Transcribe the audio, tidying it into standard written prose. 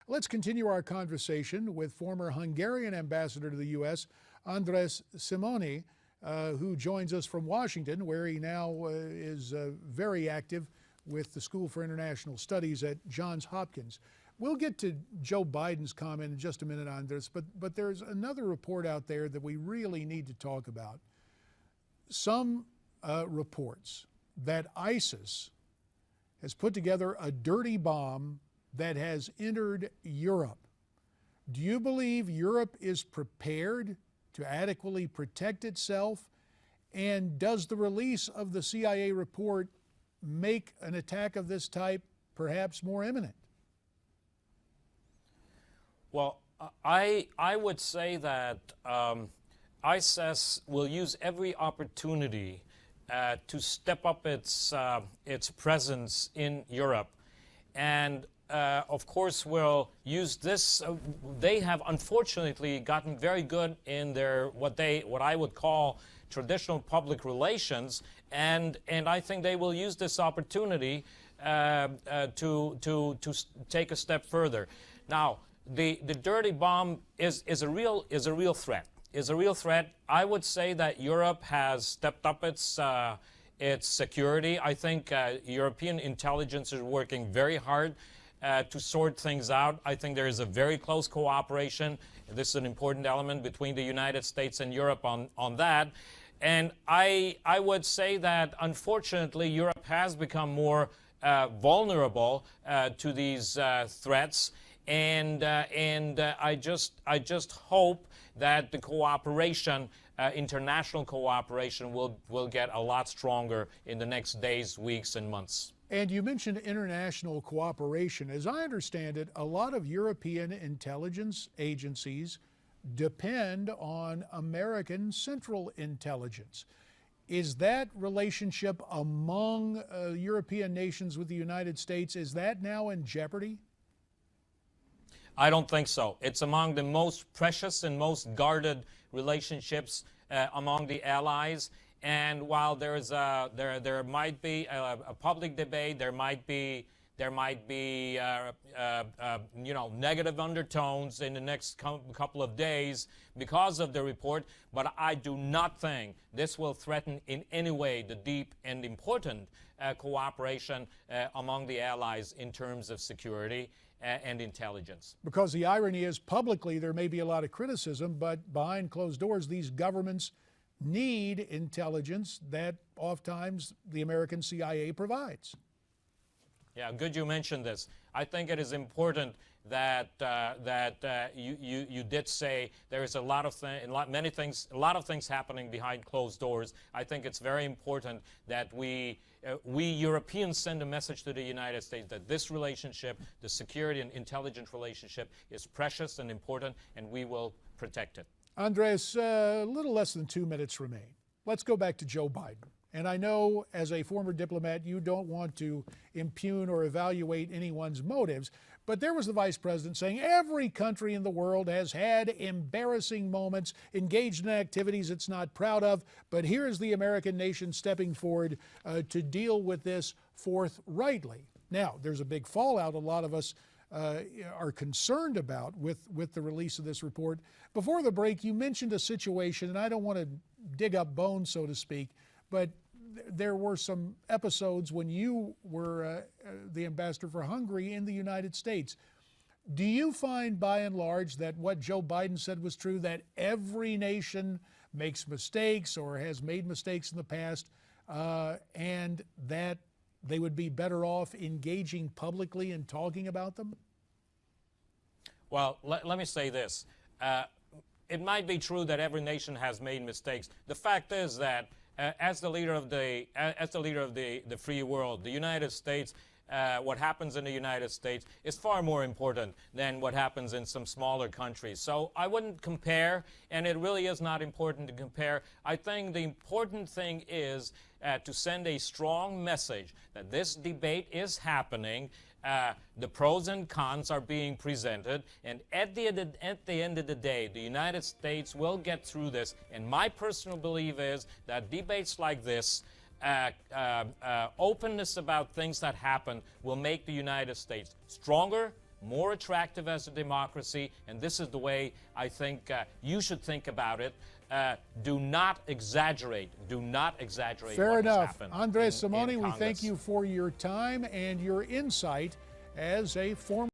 Let's continue our conversation with former Hungarian ambassador to the U.S., András Simonyi, who joins us from Washington, where he now is very active with the School for International Studies at Johns Hopkins. We'll get to Joe Biden's comment in just a minute on this, but there's another report out there that we really need to talk about. Some reports that ISIS has put together a dirty bomb that has entered Europe. Do you believe Europe is prepared to adequately protect itself? And does the release of the CIA report make an attack of this type perhaps more imminent? Well, I would say that ISIS will use every opportunity to step up its presence in Europe, and of course will use this. They have unfortunately gotten very good in their what I would call traditional public relations, and I think they will use this opportunity to take a step further. Now, the dirty bomb is a real threat. Is a real threat. I would say that Europe has stepped up its security. I think European intelligence is working very hard to sort things out. I think there is a very close cooperation. This is an important element between the United States and Europe on that. And I would say that unfortunately Europe has become more vulnerable to these threats. And I just hope that the cooperation, international cooperation, will get a lot stronger in the next days, weeks, and months. And you mentioned international cooperation. As I understand it, a lot of European intelligence agencies depend on American Central Intelligence. Is that relationship among European nations with the United States, is that now in jeopardy? I don't think so. It's among the most precious and most guarded relationships among the allies. And while there might be a public debate, there might be negative undertones in the next couple of days because of the report, but I do not think this will threaten in any way the deep and important cooperation among the allies in terms of security and intelligence. Because the irony is, publicly there may be a lot of criticism, but behind closed doors these governments need intelligence that oftentimes the American CIA provides. Yeah, good you mentioned this. I think it is important that you did say there is a lot of things happening behind closed doors. I think it's very important that we Europeans send a message to the United States that this relationship, the security and intelligence relationship, is precious and important, and we will protect it. András, a little less than 2 minutes remain. Let's go back to Joe Biden. And I know as a former diplomat, you don't want to impugn or evaluate anyone's motives, but there was the vice president saying every country in the world has had embarrassing moments, engaged in activities it's not proud of, but here is the American nation stepping forward to deal with this forthrightly. Now, there's a big fallout a lot of us are concerned about with the release of this report. Before the break, you mentioned a situation, and I don't want to dig up bones, so to speak, but there were some episodes when you were the ambassador for Hungary in the United States. Do you find by and large that what Joe Biden said was true, that every nation makes mistakes or has made mistakes in the past, and that they would be better off engaging publicly and talking about them? Well, let me say this. It might be true that every nation has made mistakes. The fact is that as the leader of the free world, the United States, what happens in the United States is far more important than what happens in some smaller countries. So I wouldn't compare, and it really is not important to compare. I think the important thing is to send a strong message that this debate is happening. The pros and cons are being presented, and at the end of the day, the United States will get through this. And my personal belief is that debates like this, openness about things that happen, will make the United States stronger, more attractive as a democracy, and this is the way I think you should think about it. Do not exaggerate. Do not exaggerate Fair what has enough. happened András in Simonyi, we thank Congress. you for your time and your insight as a former